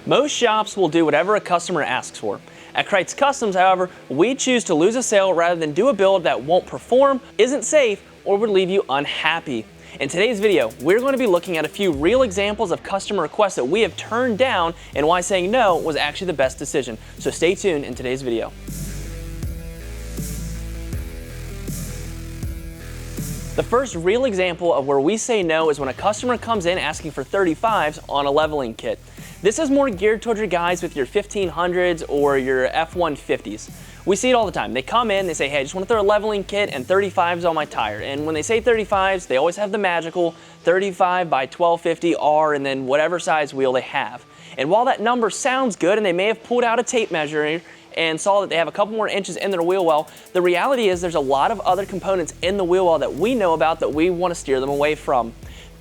Most shops will do whatever a customer asks for. At Krietz Customs, however, we choose to lose a sale rather than do a build that won't perform, isn't safe, or would leave you unhappy. In today's video, we're going to be looking at a few real examples of customer requests that we have turned down and why saying no was actually the best decision. So stay tuned in today's video. The first real example of where we say no is when a customer comes in asking for 35s on a leveling kit. This is more geared towards your guys with your 1500s or your F-150s. We see it all the time. They come in, they say, hey, I just want to throw a leveling kit and 35s on my tire. And when they say 35s, they always have the magical 35 by 1250 R and then whatever size wheel they have. And while that number sounds good and they may have pulled out a tape measure and saw that they have a couple more inches in their wheel well, the reality is there's a lot of other components in the wheel well that we know about that we want to steer them away from.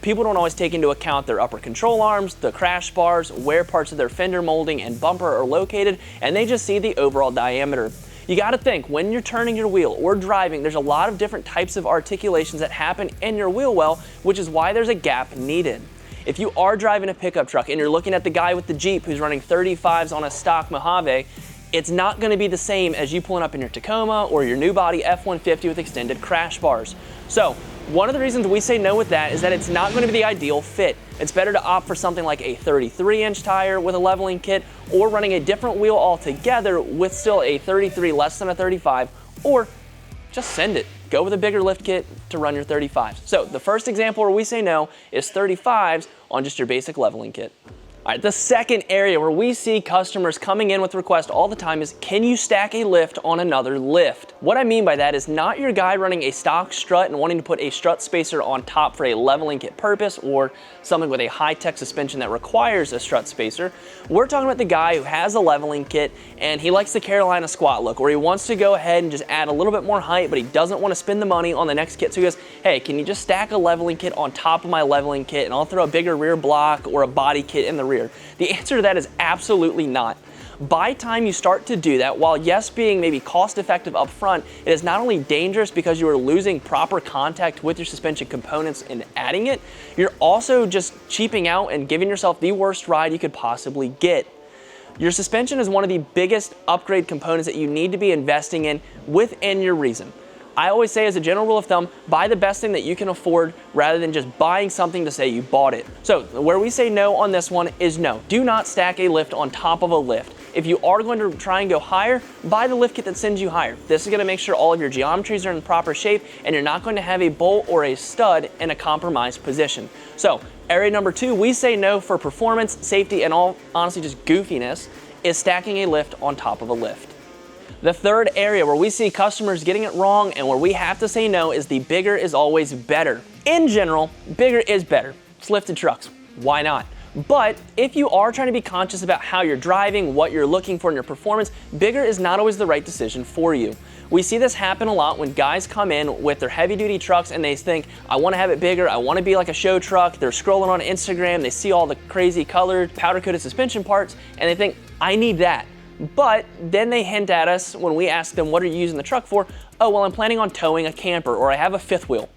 People don't always take into account their upper control arms, the crash bars, where parts of their fender molding and bumper are located, and they just see the overall diameter. You got to think, when you're turning your wheel or driving, there's a lot of different types of articulations that happen in your wheel well, which is why there's a gap needed. If you are driving a pickup truck and you're looking at the guy with the Jeep who's running 35s on a stock Mojave, it's not going to be the same as you pulling up in your Tacoma or your new body F-150 with extended crash bars. So one of the reasons we say no with that is that it's not going to be the ideal fit. It's better to opt for something like a 33-inch tire with a leveling kit, or running a different wheel altogether with still a 33 less than a 35, or just send it. Go with a bigger lift kit to run your 35s. So the first example where we say no is 35s on just your basic leveling kit. All right, the second area where we see customers coming in with requests all the time is, can you stack a lift on another lift? What I mean by that is not your guy running a stock strut and wanting to put a strut spacer on top for a leveling kit purpose, or something with a high-tech suspension that requires a strut spacer. We're talking about the guy who has a leveling kit and he likes the Carolina squat look, or he wants to go ahead and just add a little bit more height, but he doesn't want to spend the money on the next kit. So he goes, hey, can you just stack a leveling kit on top of my leveling kit and I'll throw a bigger rear block or a body kit in the rear? The answer to that is absolutely not. By the time you start to do that, while yes, being maybe cost effective up front, it is not only dangerous because you are losing proper contact with your suspension components and adding it, you're also just cheaping out and giving yourself the worst ride you could possibly get. Your suspension is one of the biggest upgrade components that you need to be investing in within your reason. I always say, as a general rule of thumb, buy the best thing that you can afford rather than just buying something to say you bought it. So where we say no on this one is no. Do not stack a lift on top of a lift. If you are going to try and go higher, buy the lift kit that sends you higher. This is going to make sure all of your geometries are in proper shape and you're not going to have a bolt or a stud in a compromised position. So area number two, we say no for performance, safety, and all honestly just goofiness, is stacking a lift on top of a lift. The third area where we see customers getting it wrong and where we have to say no is the bigger is always better. In general, bigger is better. It's lifted trucks. Why not? But if you are trying to be conscious about how you're driving, what you're looking for in your performance, bigger is not always the right decision for you. We see this happen a lot when guys come in with their heavy duty trucks and they think, I want to have it bigger, I want to be like a show truck. They're scrolling on Instagram, they see all the crazy colored powder coated suspension parts and they think, I need that. But then they hint at us when we ask them, what are you using the truck for? Oh, well, I'm planning on towing a camper, or I have a fifth wheel.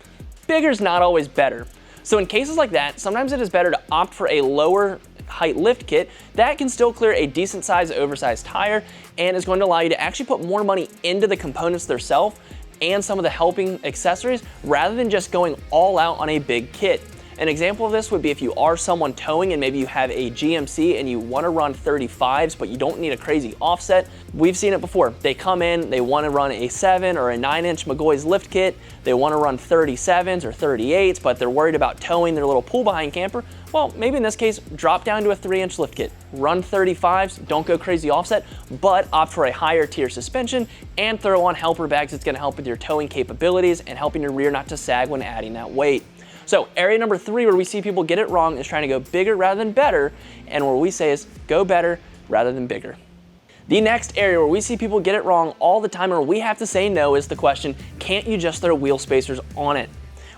Bigger's not always better. So in cases like that, sometimes it is better to opt for a lower height lift kit that can still clear a decent size oversized tire and is going to allow you to actually put more money into the components themselves and some of the helping accessories rather than just going all out on a big kit. An example of this would be if you are someone towing and maybe you have a GMC and you want to run 35s, but you don't need a crazy offset. We've seen it before. They come in, they want to run a 7 or a 9-inch McGoy's lift kit. They want to run 37s or 38s, but they're worried about towing their little pull-behind camper. Well, maybe in this case, drop down to a 3-inch lift kit. Run 35s, don't go crazy offset, but opt for a higher tier suspension and throw on helper bags that's going to help with your towing capabilities and helping your rear not to sag when adding that weight. So area number three where we see people get it wrong is trying to go bigger rather than better, and where we say is go better rather than bigger. The next area where we see people get it wrong all the time, or we have to say no, is the question, can't you just throw wheel spacers on it?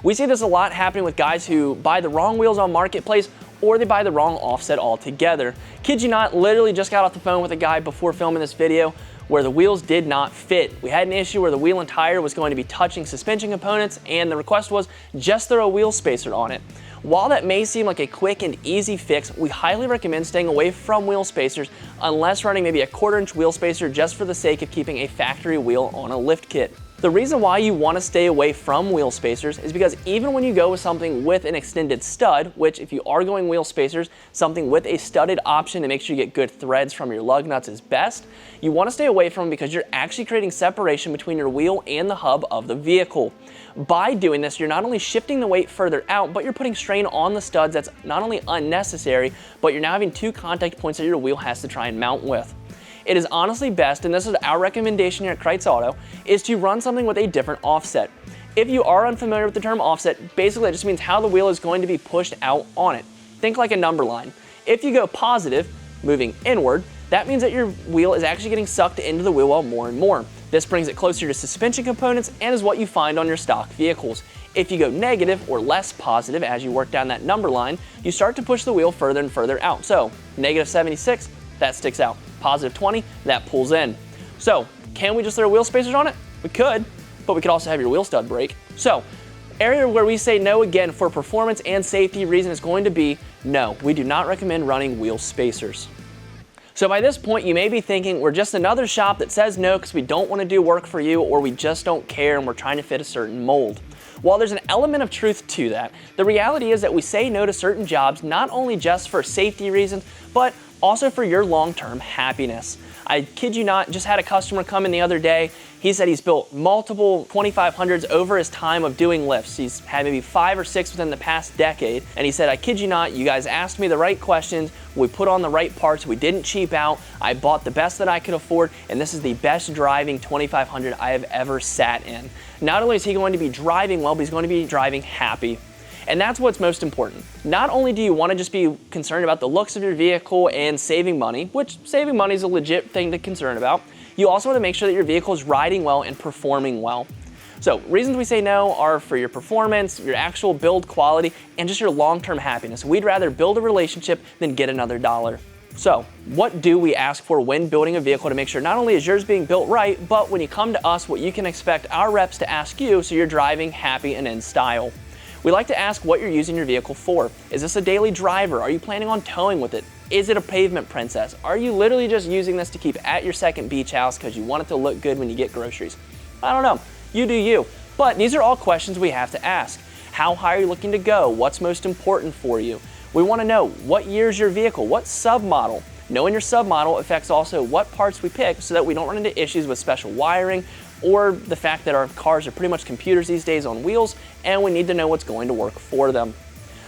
We see this a lot happening with guys who buy the wrong wheels on Marketplace, or they buy the wrong offset altogether. Kid you not, literally just got off the phone with a guy before filming this video where the wheels did not fit. We had an issue where the wheel and tire was going to be touching suspension components, and the request was just throw a wheel spacer on it. While that may seem like a quick and easy fix, we highly recommend staying away from wheel spacers unless running maybe a 1/4 inch wheel spacer just for the sake of keeping a factory wheel on a lift kit. The reason why you want to stay away from wheel spacers is because even when you go with something with an extended stud, which if you are going wheel spacers, something with a studded option to make sure you get good threads from your lug nuts is best, you want to stay away from them because you're actually creating separation between your wheel and the hub of the vehicle. By doing this, you're not only shifting the weight further out, but you're putting strain on the studs that's not only unnecessary, but you're now having 2 contact points that your wheel has to try and mount with. It is honestly best, and this is our recommendation here at Krietz Auto, is to run something with a different offset. If you are unfamiliar with the term offset, basically it just means how the wheel is going to be pushed out on it. Think like a number line. If you go positive, moving inward, that means that your wheel is actually getting sucked into the wheel well more and more. This brings it closer to suspension components and is what you find on your stock vehicles. If you go negative or less positive as you work down that number line, you start to push the wheel further and further out. So negative 76, that sticks out. Positive 20, that pulls in. So can we just throw wheel spacers on it? We could, but we could also have your wheel stud break. So area where we say no again for performance and safety reason is going to be no. We do not recommend running wheel spacers. So by this point, you may be thinking we're just another shop that says no because we don't want to do work for you or we just don't care and we're trying to fit a certain mold. While there's an element of truth to that, the reality is that we say no to certain jobs not only just for safety reasons, but also for your long-term happiness. I kid you not, just had a customer come in the other day. He said he's built multiple 2500s over his time of doing lifts. He's had maybe 5 or 6 within the past decade. And he said, I kid you not, you guys asked me the right questions. We put on the right parts. We didn't cheap out. I bought the best that I could afford. And this is the best driving 2500 I have ever sat in. Not only is he going to be driving well, but he's going to be driving happy. And that's what's most important. Not only do you want to just be concerned about the looks of your vehicle and saving money, which saving money is a legit thing to concern about, you also want to make sure that your vehicle is riding well and performing well. So reasons we say no are for your performance, your actual build quality, and just your long-term happiness. We'd rather build a relationship than get another dollar. So what do we ask for when building a vehicle to make sure not only is yours being built right, but when you come to us, what you can expect our reps to ask you so you're driving happy and in style. We like to ask what you're using your vehicle for. Is this a daily driver? Are you planning on towing with it? Is it a pavement princess? Are you literally just using this to keep at your second beach house because you want it to look good when you get groceries? I don't know. You do you. But these are all questions we have to ask. How high are you looking to go? What's most important for you? We want to know what year is your vehicle? What submodel? Knowing your submodel affects also what parts we pick so that we don't run into issues with special wiring or the fact that our cars are pretty much computers these days on wheels and we need to know what's going to work for them.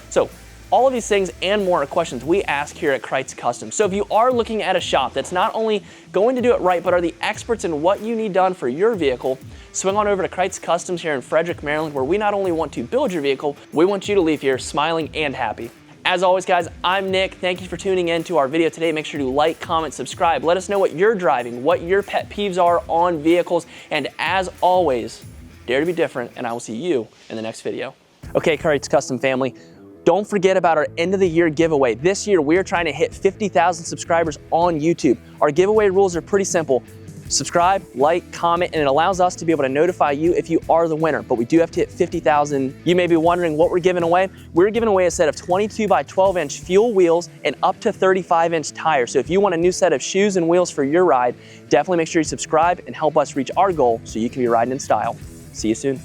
So all of these things and more are questions we ask here at Krietz Customs. So if you are looking at a shop that's not only going to do it right, but are the experts in what you need done for your vehicle, swing on over to Krietz Customs here in Frederick, Maryland, where we not only want to build your vehicle, we want you to leave here smiling and happy. As always, guys, I'm Nick. Thank you for tuning in to our video today. Make sure to like, comment, subscribe. Let us know what you're driving, what your pet peeves are on vehicles, and as always, dare to be different, and I will see you in the next video. Okay, Krietz Custom family, don't forget about our end of the year giveaway. This year, we're trying to hit 50,000 subscribers on YouTube. Our giveaway rules are pretty simple. Subscribe, like, comment, and it allows us to be able to notify you if you are the winner, but we do have to hit 50,000. You may be wondering what we're giving away. We're giving away a set of 22 by 12 inch fuel wheels and up to 35 inch tires. So if you want a new set of shoes and wheels for your ride, definitely make sure you subscribe and help us reach our goal so you can be riding in style. See you soon.